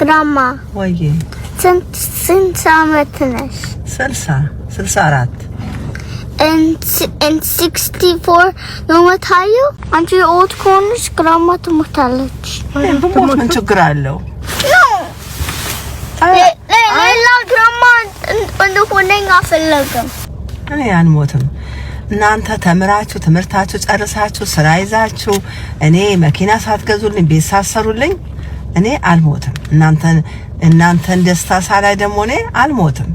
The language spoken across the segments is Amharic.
Grandma. ወይዬ ስንት ዓመት ነሽ? 64 and 64 ነው የምታየው? አንቺ ኦልድ ከሆንሽ ግራማ ትሞታለች። ምን ችግር አለው? ሌላ ግራማ እንደሆነኝ አልፈልግም። እኔ አልሞትም። እናንተ ተምራችሁ ትምህርታችሁ ጨርሳችሁ ስራ ይዛችሁ እኔ መኪና ሳትገዙልኝ ቤት ሳትሰሩልኝ እኔ አልሞትም። እናንተን ደስታ ሳላይ ደግሞ እኔ አልሞትም።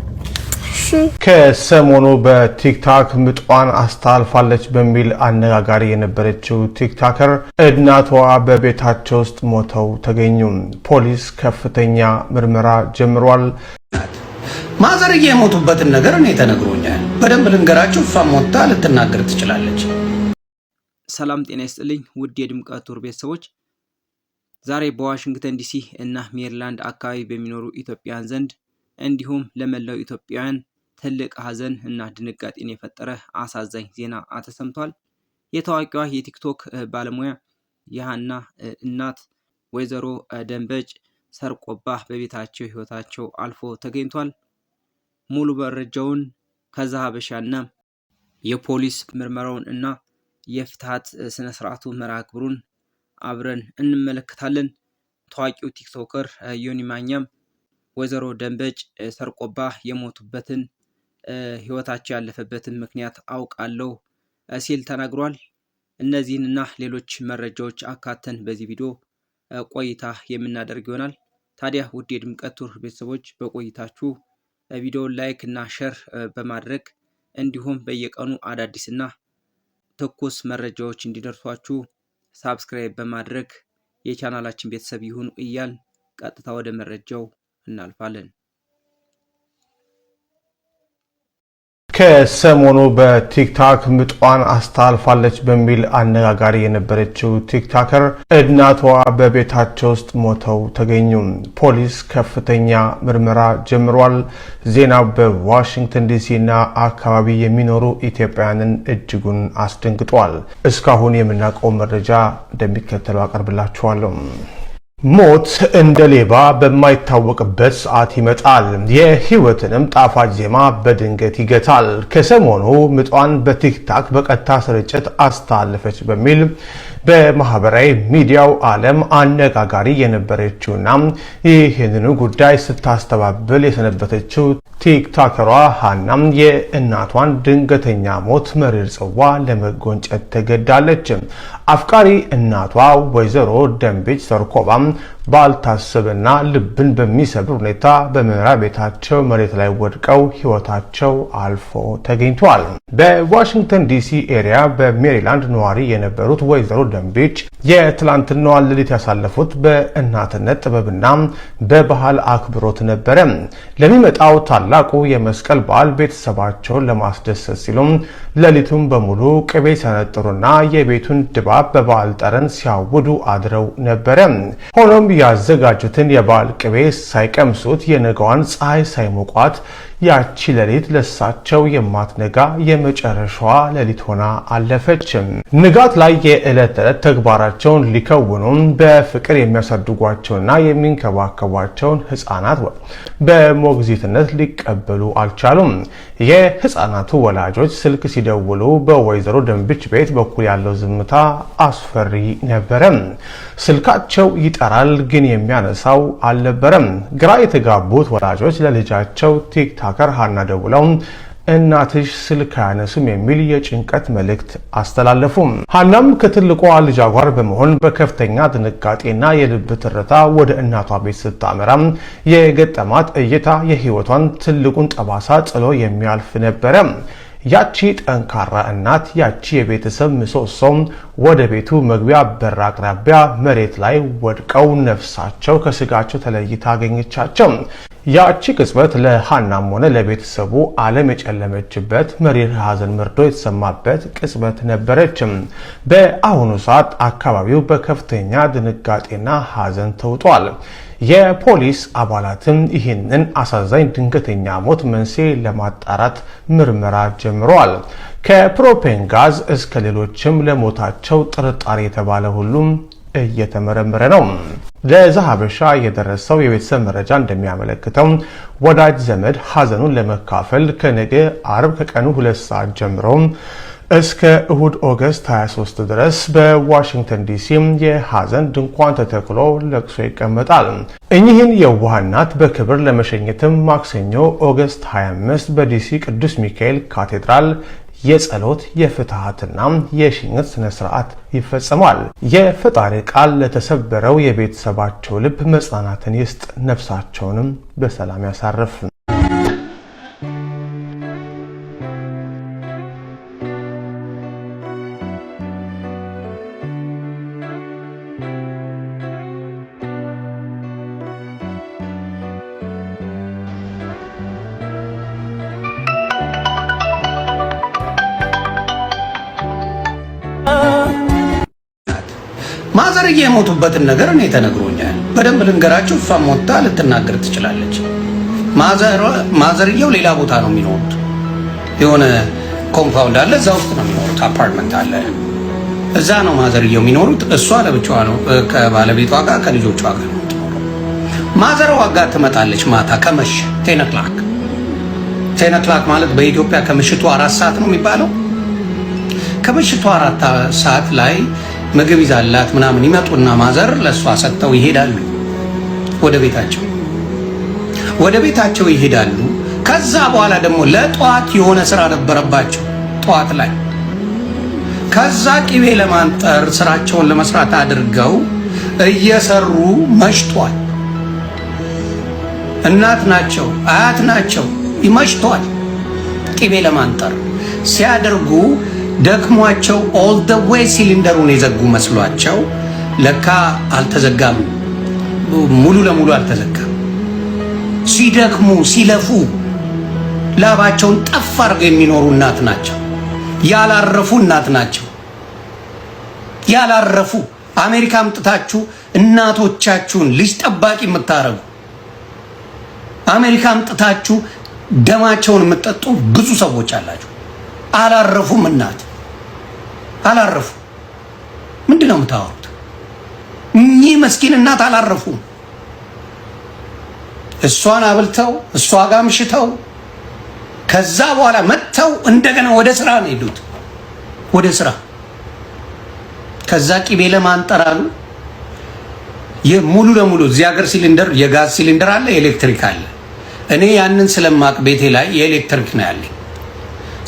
ከሰሞኑ በቲክታክ ምጧን አስተላልፋለች በሚል አነጋጋሪ የነበረችው ቲክታከር እናቷ በቤታቸው ውስጥ ሞተው ተገኙ። ፖሊስ ከፍተኛ ምርመራ ጀምሯል። ማዘርዬ የሞቱበትን ነገር እኔ ተነግሮኛል። በደንብ ልንገራችሁ፣ እሷ ሞታ ልትናገር ትችላለች። ሰላም ጤና ይስጥልኝ ውድ የድምቀት ቱር ቤተሰቦች፣ ዛሬ በዋሽንግተን ዲሲ እና ሜሪላንድ አካባቢ በሚኖሩ ኢትዮጵያውያን ዘንድ እንዲሁም ለመላው ኢትዮጵያውያን ትልቅ ሀዘን እና ድንጋጤን የፈጠረ አሳዛኝ ዜና ተሰምቷል። የታዋቂዋ የቲክቶክ ባለሙያ የሃና እናት ወይዘሮ ደንበጭ ሰርቆባህ በቤታቸው ህይወታቸው አልፎ ተገኝቷል። ሙሉ መረጃውን ከዛ ሀበሻና የፖሊስ ምርመራውን እና የፍትሃት ስነ ስርዓቱ መርሃ ግብሩን አብረን እንመለከታለን። ታዋቂው ቲክቶከር ዮኒ ማኛም ወይዘሮ ደንበጭ ሰርቆባህ የሞቱበትን ህይወታቸው ያለፈበትን ምክንያት አውቃለሁ ሲል ተናግሯል። እነዚህንና ሌሎች መረጃዎች አካተን በዚህ ቪዲዮ ቆይታ የምናደርግ ይሆናል። ታዲያ ውድ የድምቀት ቱር ቤተሰቦች በቆይታችሁ ቪዲዮውን ላይክ እና ሼር በማድረግ እንዲሁም በየቀኑ አዳዲስና ትኩስ መረጃዎች እንዲደርሷችሁ ሳብስክራይብ በማድረግ የቻናላችን ቤተሰብ ይሁኑ እያል ቀጥታ ወደ መረጃው እናልፋለን። ከሰሞኑ በቲክታክ ምጧን አስተላልፋለች በሚል አነጋጋሪ የነበረችው ቲክታከር እናቷ በቤታቸው ውስጥ ሞተው ተገኙ። ፖሊስ ከፍተኛ ምርመራ ጀምሯል። ዜናው በዋሽንግተን ዲሲ እና አካባቢ የሚኖሩ ኢትዮጵያውያንን እጅጉን አስደንግጧል። እስካሁን የምናውቀው መረጃ እንደሚከተለው አቀርብላችኋለሁ። ሞት እንደ ሌባ በማይታወቅበት ሰዓት ይመጣል፣ የህይወትንም ጣፋጭ ዜማ በድንገት ይገታል። ከሰሞኑ ምጧን በቲክታክ በቀጥታ ስርጭት አስተላለፈች በሚል በማህበራዊ ሚዲያው ዓለም አነጋጋሪ የነበረችውና ይህንኑ ጉዳይ ስታስተባብል የሰነበተችው ቲክታከሯ ሃናም የእናቷን ድንገተኛ ሞት መሪር ጽዋ ለመጎንጨት ተገዳለች። አፍቃሪ እናቷ ወይዘሮ ደንበጭ ሰርቆባም ባልታሰበና ልብን በሚሰብር ሁኔታ በመኖሪያ ቤታቸው መሬት ላይ ወድቀው ህይወታቸው አልፎ ተገኝቷል። በዋሽንግተን ዲሲ ኤሪያ በሜሪላንድ ነዋሪ የነበሩት ወይዘሮ ደንበጭ የትላንትናዋን ሌሊት ያሳለፉት በእናትነት ጥበብና በባህል አክብሮት ነበረ። ለሚመጣው ታላቁ የመስቀል በዓል ቤተሰባቸውን ለማስደሰት ሲሉም ሌሊቱን በሙሉ ቅቤ ሲያነጥሩና የቤቱን ድባብ በበዓል ጠረን ሲያውዱ አድረው ነበረ። ሆኖም ያዘጋጁትን የበዓል ቅቤ ሳይቀምሱት የነጋዋን ፀሐይ ሳይሞቋት ያቺ ሌሊት ለሳቸው የማትነጋ የመጨረሻዋ ሌሊት ሆና አለፈች። ንጋት ላይ የዕለት ተዕለት ተግባራቸውን ሊከውኑ በፍቅር የሚያሳድጓቸውና የሚንከባከቧቸውን ህፃናት በሞግዚትነት ሊቀበሉ አልቻሉም። የህፃናቱ ወላጆች ስልክ ሲደውሉ በወይዘሮ ደንበጭ ቤት በኩል ያለው ዝምታ አስፈሪ ነበረ። ስልካቸው ይጠራል፣ ግን የሚያነሳው አልነበረም። ግራ የተጋቡት ወላጆች ለልጃቸው ቲክታከር ሃና ደውለው እናትሽ ስልክ አያነሱም የሚል የጭንቀት መልእክት አስተላለፉ። ሃናም ከትልቋ ልጇ ጋር በመሆን በከፍተኛ ድንጋጤና የልብ ትርታ ወደ እናቷ ቤት ስታመራ የገጠማት እይታ የህይወቷን ትልቁን ጠባሳ ጥሎ የሚያልፍ ነበረ። ያቺ ጠንካራ እናት፣ ያቺ የቤተሰብ ምሰሶ ወደ ቤቱ መግቢያ በር አቅራቢያ መሬት ላይ ወድቀው ነፍሳቸው ከስጋቸው ተለይታ አገኘቻቸው። ያቺ ቅጽበት ለሃናም ሆነ ለቤተሰቡ ዓለም የጨለመችበት መሪር ሀዘን መርዶ የተሰማበት ቅጽበት ነበረች። በአሁኑ ሰዓት አካባቢው በከፍተኛ ድንጋጤና ሀዘን ተውጧል። የፖሊስ አባላትም ይህንን አሳዛኝ ድንገተኛ ሞት መንስኤ ለማጣራት ምርመራ ጀምረዋል። ከፕሮፔን ጋዝ እስከ ሌሎችም ለሞታቸው ጥርጣሬ የተባለ ሁሉም እየተመረመረ ነው። ለዛሀበሻ የደረሰው የቤተሰብ መረጃ እንደሚያመለክተው ወዳጅ ዘመድ ሀዘኑን ለመካፈል ከነገ አርብ ከቀኑ 2 ሰዓት ጀምሮ እስከ እሁድ ኦገስት 23 ድረስ በዋሽንግተን ዲሲ የሀዘን ድንኳን ተተክሎ ለቅሶ ይቀመጣል። እኚህን የዋህ እናት በክብር ለመሸኘትም ማክሰኞ ኦገስት 25 በዲሲ ቅዱስ ሚካኤል ካቴድራል የጸሎት የፍትሃትና የሽኝት ስነ ስርዓት ይፈጸማል። የፈጣሪ ቃል ለተሰበረው የቤተሰባቸው ልብ መጽናናትን ይስጥ፣ ነፍሳቸውንም በሰላም ያሳርፍ። ማዘርዬ የሞቱበትን ነገር እኔ ተነግሮኛል። በደንብ ልንገራችሁ፣ እሷም ሞታ ልትናገር ትችላለች። ማዘርየው ሌላ ቦታ ነው የሚኖሩት። የሆነ ኮምፓውንድ አለ፣ እዛ ውስጥ ነው የሚኖሩት። አፓርትመንት አለ፣ እዛ ነው ማዘርየው የሚኖሩት። እሷ ለብቻዋ ነው ከባለቤቷ ጋር ከልጆቿ ጋር ነው የምትኖረው። ማዘርዋ ጋር ትመጣለች ማታ ከመሽ 10 o'clock 10 o'clock ማለት በኢትዮጵያ ከምሽቱ 4 ሰዓት ነው የሚባለው። ከምሽቱ 4 ሰዓት ላይ ምግብ ይዛላት ምናምን ይመጡና ማዘር ለሷ ሰጥተው ይሄዳሉ ወደ ቤታቸው ይሄዳሉ። ከዛ በኋላ ደግሞ ለጧት የሆነ ስራ ነበረባቸው ጧት ላይ። ከዛ ቅቤ ለማንጠር ስራቸውን ለመስራት አድርገው እየሰሩ መሽቷል። እናት ናቸው፣ አያት ናቸው፣ ይመሽቷል። ቅቤ ለማንጠር ሲያደርጉ ደክሟቸው ኦል ዘ ዌይ ሲሊንደሩን የዘጉ መስሏቸው ለካ አልተዘጋም፣ ሙሉ ለሙሉ አልተዘጋም። ሲደክሙ ሲለፉ ላባቸውን ጠፍ አድርገው የሚኖሩ እናት ናቸው። ያላረፉ እናት ናቸው። ያላረፉ አሜሪካ አምጥታችሁ እናቶቻችሁን ልጅ ጠባቂ የምታረጉ አሜሪካ አምጥታችሁ ደማቸውን የምትጠጡ ብዙ ሰዎች አላችሁ። አላረፉም እናት አላረፉ። ምንድነው የምታወሩት? እኚህ መስኪን እናት አላረፉም። እሷን አብልተው እሷ ጋር ምሽተው ከዛ በኋላ መጥተው እንደገና ወደ ስራ ነው ሄዱት። ወደ ስራ ከዛ ቅቤ ለማንጠር አሉ። ሙሉ ለሙሉ እዚህ ሀገር ሲሊንደር የጋዝ ሲሊንደር አለ፣ ኤሌክትሪክ አለ። እኔ ያንን ስለማቅ ቤቴ ላይ የኤሌክትሪክ ነው ያለኝ።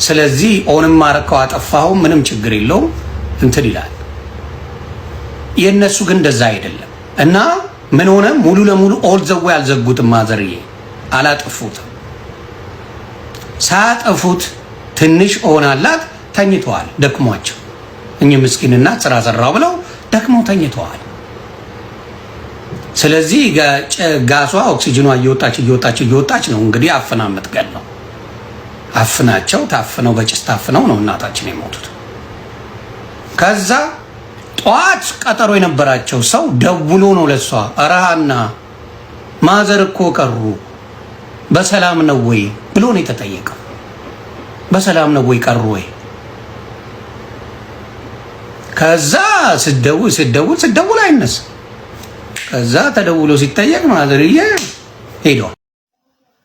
ስለዚህ ኦንም ማረከው አጠፋው ምንም ችግር የለውም እንትን ይላል። የነሱ ግን እንደዛ አይደለም። እና ምን ሆነ? ሙሉ ለሙሉ ኦል ዘው ያልዘጉትም ማዘርዬ አላጠፉትም። ሳያጠፉት ትንሽ ኦናላት ተኝተዋል፣ ደክሟቸው። እኚህ ምስኪንና ስራ ሰራው ብለው ደክመው ተኝተዋል። ስለዚህ ጋሷ ኦክሲጅኗ እየወጣች ነው እንግዲህ አፍና የምትገለው። አፍናቸው ታፍነው በጭስ ታፍነው ነው እናታችን የሞቱት። ከዛ ጧት ቀጠሮ የነበራቸው ሰው ደውሎ ነው ለሷ አራሃና ማዘር እኮ ቀሩ በሰላም ነው ወይ ብሎ ነው የተጠየቀው። በሰላም ነው ወይ ቀሩ ወይ? ከዛ ስደውል አይነሳ። ከዛ ተደውሎ ሲጠየቅ ማዘርዬ ሄዷል።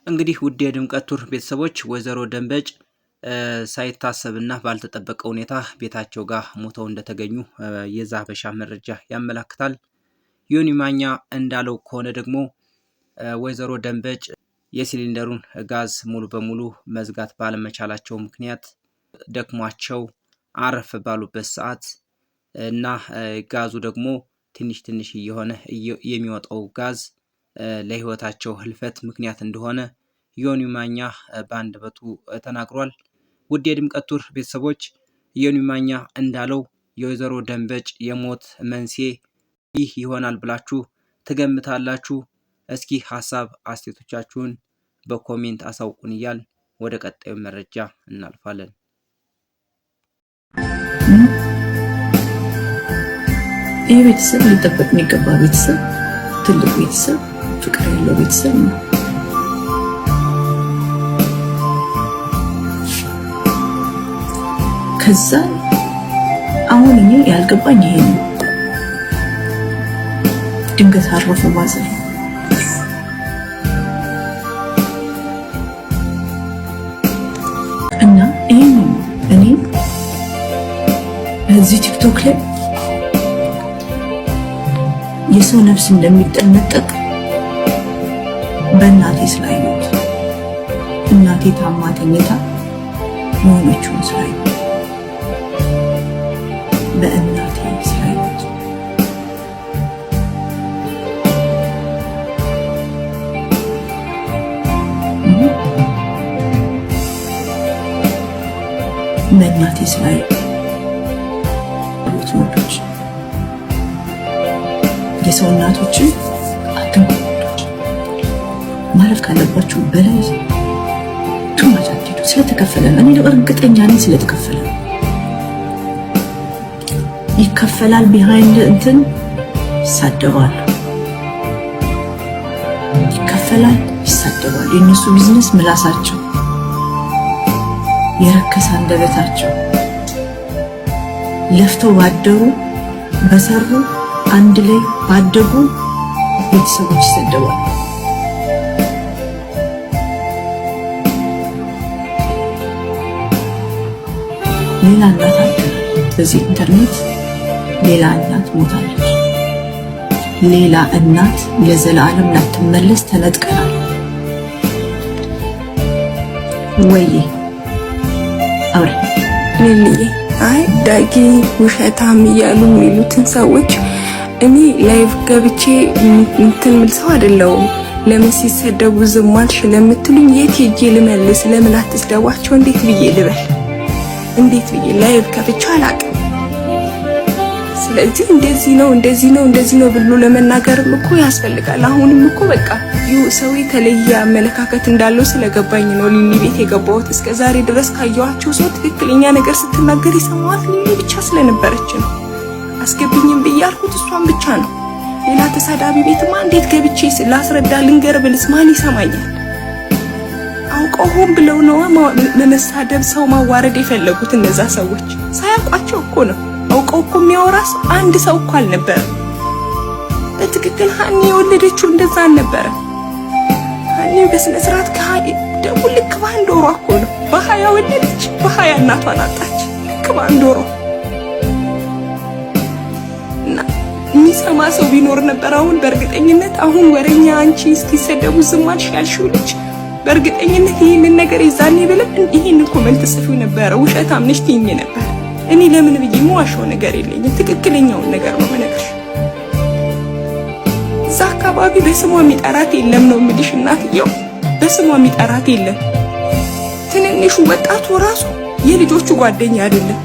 እንግዲህ ውድ የድምቀት ቱር ቤተሰቦች ወይዘሮ ደንበጭ ሳይታሰብና ባልተጠበቀ ሁኔታ ቤታቸው ጋር ሞተው እንደተገኙ የዛሀበሻ መረጃ ያመላክታል። ዮኒ ማኛ እንዳለው ከሆነ ደግሞ ወይዘሮ ደንበጭ የሲሊንደሩን ጋዝ ሙሉ በሙሉ መዝጋት ባለመቻላቸው ምክንያት ደክሟቸው አረፍ ባሉበት ሰዓት እና ጋዙ ደግሞ ትንሽ እየሆነ የሚወጣው ጋዝ ለህይወታቸው ህልፈት ምክንያት እንደሆነ ዮኒ ማኛ በአንደበቱ ተናግሯል። ውድ የድምቀት ቱር ቤተሰቦች ዮኒ ማኛ እንዳለው የወይዘሮ ደንበጭ የሞት መንስኤ ይህ ይሆናል ብላችሁ ትገምታላችሁ? እስኪ ሀሳብ አስተያየቶቻችሁን በኮሜንት አሳውቁን እያል ወደ ቀጣዩ መረጃ እናልፋለን። ይህ ቤተሰብ ሊጠበቅ የሚገባ ቤተሰብ፣ ትልቅ ቤተሰብ፣ ፍቅር ያለው ቤተሰብ ነው። ከዛ አሁን እኔ ያልገባኝ ይሄ ነው። ድንገት አረፉ ማዘር። እና ይሄን እኔ እዚህ ቲክቶክ ላይ የሰው ነፍስ እንደሚጠነጠቅ በእናቴ ስላየሁት እናቴ ታማ ተኝታ የሆነችውን ስላየሁት በእናቴ ስላየሁት በእናቴ ስላየሁት ወንዶች የሰው እናቶችን አትንኩ። ማለፍ ካለባችሁ በላይ ቱማች አትሄዱ። ስለተከፈለ ነው። እኔ እርግጠኛ ነኝ ስለተከፈለ ነው። ይከፈላል። ቢሃይንድ እንትን ይሳደባሉ፣ ይከፈላል፣ ይሳደባሉ። የእነሱ ቢዝነስ ምላሳቸው፣ የረከሰ አንደበታቸው ለፍተው ባደሩ በሰሩ አንድ ላይ ባደጉ ቤተሰቦች ይሰደባሉ። ሌላ እናት አለ በዚህ ኢንተርኔት ሌላ እናት ሞታለች። ሌላ እናት ለዘላለም ላትመለስ ተነጥቀናል። ወይ አውሪ ሊሊ አይ ዳጊ ውሸታም እያሉ የሚሉትን ሰዎች እኔ ላይቭ ገብቼ እንትን ምል ሰው አይደለሁም። ለምን ሲሰደቡ ዝም አልሽ ለምትሉኝ የት ሄጄ ልመልስ? ለምን አትስደቧቸው? እንዴት ብዬ ልበል? እንዴት ብዬ ላይቭ ከፍቼ አላውቅም። ስለዚህ እንደዚህ ነው ብሎ ለመናገርም እኮ ያስፈልጋል። አሁንም እኮ በቃ ሰው የተለየ አመለካከት እንዳለው ስለገባኝ ነው ሊሊ ቤት የገባሁት። እስከ ዛሬ ድረስ ካየኋቸው ሰው ትክክለኛ ነገር ስትናገር የሰማኋት ሊሊ ብቻ ስለነበረች ነው አስገብኝም ብያልኩት እሷን ብቻ ነው። ሌላ ተሳዳቢ ቤትማ እንዴት ገብቼ ላስረዳ ልንገር ብልስ ማን ይሰማኛል? አውቀው ሆን ብለው ነው ለመሳደብ ሰው ማዋረድ የፈለጉት እነዛ ሰዎች። ሳያውቋቸው እኮ ነው። አውቀው እኮ የሚያወራስ አንድ ሰው እኮ አልነበረም። በትክክል ሀኒ የወለደችው እንደዛ አልነበረ። ሀኒ በስነ ስርዓት ደግሞ ልክ በአንድ ወሯ እኮ ነው በ20 ወለደች፣ በ20 እናቷን አጣች። ልክ በአንድ ወሯ እና የሚሰማ ሰው ቢኖር ነበር። አሁን በእርግጠኝነት አሁን ወሬኛ አንቺ እስኪሰደቡ ዝም አልሽ ያልሽው ልጅ በእርግጠኝነት ይሄንን ነገር ይዛኔ ብለን ይሄንን ኮሜንት ጽፉ ነበር። ውሸታም ነሽ ትይኝ ነበር። እኔ ለምን ብዬ የምዋሸው ነገር የለኝም። ትክክለኛውን ነገር ነው የምነግርሽ። እዛ አካባቢ በስሟ የሚጠራት የለም ነው የምልሽ እናትየው። በስሟ የሚጠራት የለም። ትንንሹ ወጣቱ ራሱ የልጆቹ ጓደኛ አይደለም።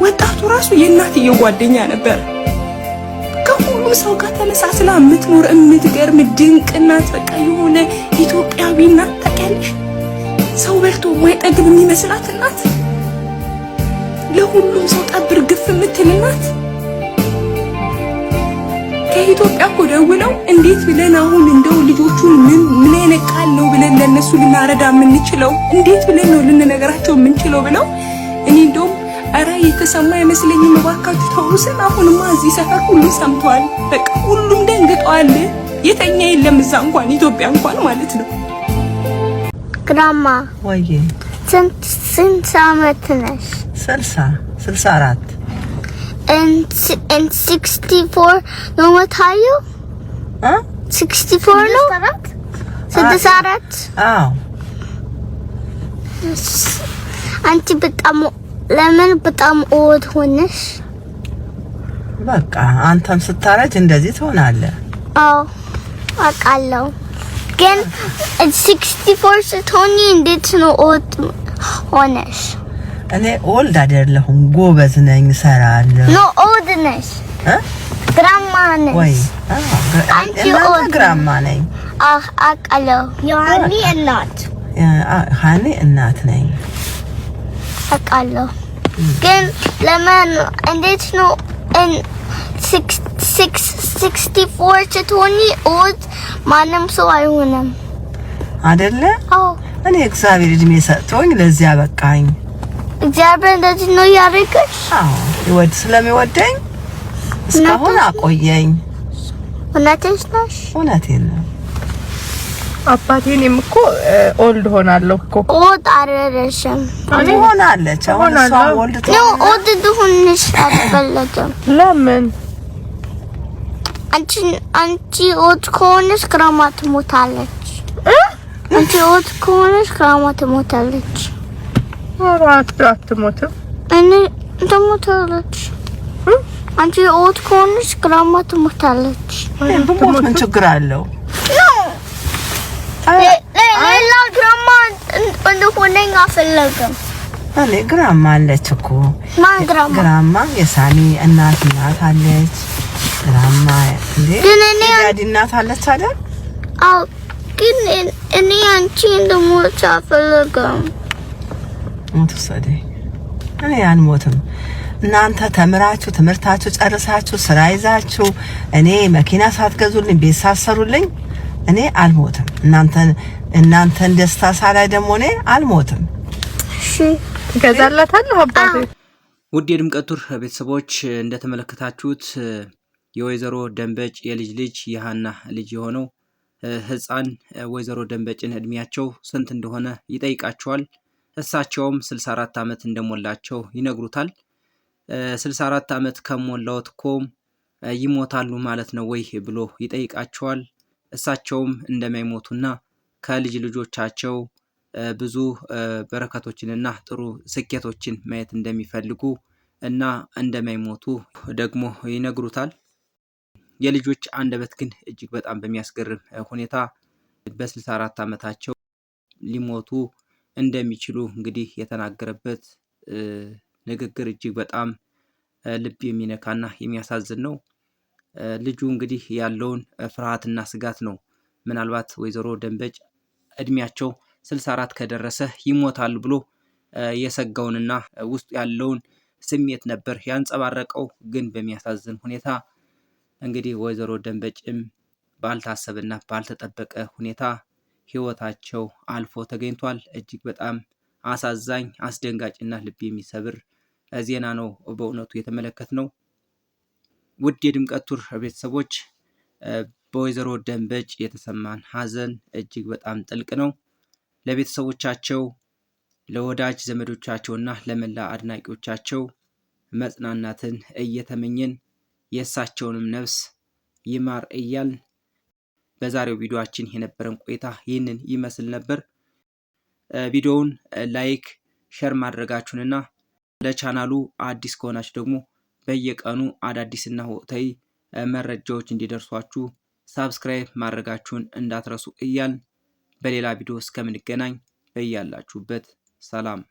ወጣቱ ራሱ የእናትየው ጓደኛ ነበር። ከሁሉም ሰው ጋር ተመሳስላ የምትኖር የምትገርም ድንቅ እናት፣ በቃ የሆነ ኢትዮጵያዊ እናት ታውቂያለሽ። ሰው በልቶ የማይጠግብ የሚመስላት እናት፣ ለሁሉም ሰው ጠብር ግፍ የምትል እናት። ከኢትዮጵያ እኮ ደውለው እንዴት ብለን አሁን እንደው ልጆቹን ምን አይነት ቃል ነው ብለን ለነሱ ልናረዳ የምንችለው? እንዴት ብለን ነው ልንነግራቸው የምንችለው ብለው እኔ እንደውም አረ የተሰማ አይመስለኝም እባካችሁ ተውሩስን። አሁንማ እዚህ ሰፈር ሁሉ ሰምቷል። በቃ ሁሉም ደንግጧል። የተኛ የለም እዛ እንኳን ኢትዮጵያ እንኳን ማለት ነው። ግራማ ወይ ስንት ዓመት ነሽ? 64 and 64 ነው መታዩ? 64 ነው 64? አዎ። አንቺ በጣም ለምን በጣም ኦድ ሆነሽ? በቃ አንተም ስታረጅ እንደዚህ ትሆናለህ። አዎ አውቃለሁ። ግን 64 ስትሆኚ እንዴት ነው ኦድ ሆነሽ? እኔ ኦልድ አይደለሁም፣ ጎበዝ ነኝ፣ እሰራለሁ። ኖ ኦድ ነሽ። ግራማ ነሽ ወይ? አንቺ ኦልድ ግራማ ነኝ። አውቃለሁ። የሀኒ እናት ሀኒ እናት ነኝ። አውቃለሁ። ግን ለምን እንዴት ነው 64 ስትሆኚ ኦድ ማንም ሰው አይሆንም አይደለ? አዎ። እኔ እግዚአብሔር እድሜ ሰጥቶኝ ለዚያ በቃኝ። እግዚአብሔር እንደዚህ ነው ያደረገሽ? አዎ፣ ስለሚወደኝ እስካሁን አቆየኝ። እውነትሽ ነሽ? እውነቴን ነው። አባቴ እኔም እኮ ኦልድ ሆናለሁ እኮ። ኦልድ አይደለሽም። ሆናለች። አሁን እሷ ኦልድ ነው። ኦልድ ትሆንሽ አልፈለግም። ለምን? አንቺ ኦልድ ከሆንሽ ግራማ ትሞታለች። አንቺ ኦልድ ከሆንሽ ግራማ ትሞታለች። ኧረ አትሞትም። እኔ ትሞታለች። አንቺ ኦልድ ከሆንሽ ግራማ ትሞታለች። ብሞት ምን ችግር አለው? ሌላ ግራማ እንደሆነኝ አልፈለግም። እኔ ግራማ አለች እኮ። ማን ግራማ? ግራማ የሳሚ እናት አለች። ግራማ እንዴ ዳዲ እናት አለች አይደል? አዎ፣ ግን እኔ አንቺ እንደሞት አልፈለግም። ሞት ወሰደ። እኔ አልሞትም። እናንተ ተምራችሁ ትምህርታችሁ ጨርሳችሁ ስራ ይዛችሁ እኔ መኪና ሳትገዙልኝ ቤት ሳትሰሩልኝ እኔ አልሞትም። እናንተን ደስታ ሳላይ ደግሞ እኔ አልሞትም። እሺ ትገዛላታለህ አባቴ? ውድ የድምቀት ቱር ቤተሰቦች እንደተመለከታችሁት የወይዘሮ ደንበጭ የልጅ ልጅ የሃና ልጅ የሆነው ህፃን ወይዘሮ ደንበጭን እድሜያቸው ስንት እንደሆነ ይጠይቃቸዋል። እሳቸውም 64 ዓመት እንደሞላቸው ይነግሩታል። 64 ዓመት ከሞላዎት እኮ ይሞታሉ ማለት ነው ወይ ብሎ ይጠይቃቸዋል። እሳቸውም እንደማይሞቱና ከልጅ ልጆቻቸው ብዙ በረከቶችንና ጥሩ ስኬቶችን ማየት እንደሚፈልጉ እና እንደማይሞቱ ደግሞ ይነግሩታል። የልጆች አንደበት ግን እጅግ በጣም በሚያስገርም ሁኔታ በ64 ዓመታቸው ሊሞቱ እንደሚችሉ እንግዲህ የተናገረበት ንግግር እጅግ በጣም ልብ የሚነካና የሚያሳዝን ነው። ልጁ እንግዲህ ያለውን ፍርሃትና ስጋት ነው። ምናልባት ወይዘሮ ደንበጭ እድሜያቸው 64 ከደረሰ ይሞታሉ ብሎ የሰጋውንና ውስጡ ያለውን ስሜት ነበር ያንጸባረቀው። ግን በሚያሳዝን ሁኔታ እንግዲህ ወይዘሮ ደንበጭም ባልታሰበና ባልተጠበቀ ሁኔታ ህይወታቸው አልፎ ተገኝቷል። እጅግ በጣም አሳዛኝ፣ አስደንጋጭና ልብ የሚሰብር ዜና ነው በእውነቱ የተመለከትነው። ውድ የድምቀት ቱር ቤተሰቦች በወይዘሮ ደንበጭ የተሰማን ሀዘን እጅግ በጣም ጥልቅ ነው። ለቤተሰቦቻቸው፣ ለወዳጅ ዘመዶቻቸውና ለመላ አድናቂዎቻቸው መጽናናትን እየተመኘን የእሳቸውንም ነፍስ ይማር እያልን በዛሬው ቪዲዮአችን የነበረን ቆይታ ይህንን ይመስል ነበር። ቪዲዮውን ላይክ፣ ሼር ማድረጋችሁንና ለቻናሉ አዲስ ከሆናችሁ ደግሞ በየቀኑ አዳዲስና ወቅታዊ መረጃዎች እንዲደርሷችሁ ሳብስክራይብ ማድረጋችሁን እንዳትረሱ እያልን በሌላ ቪዲዮ እስከምንገናኝ በያላችሁበት ሰላም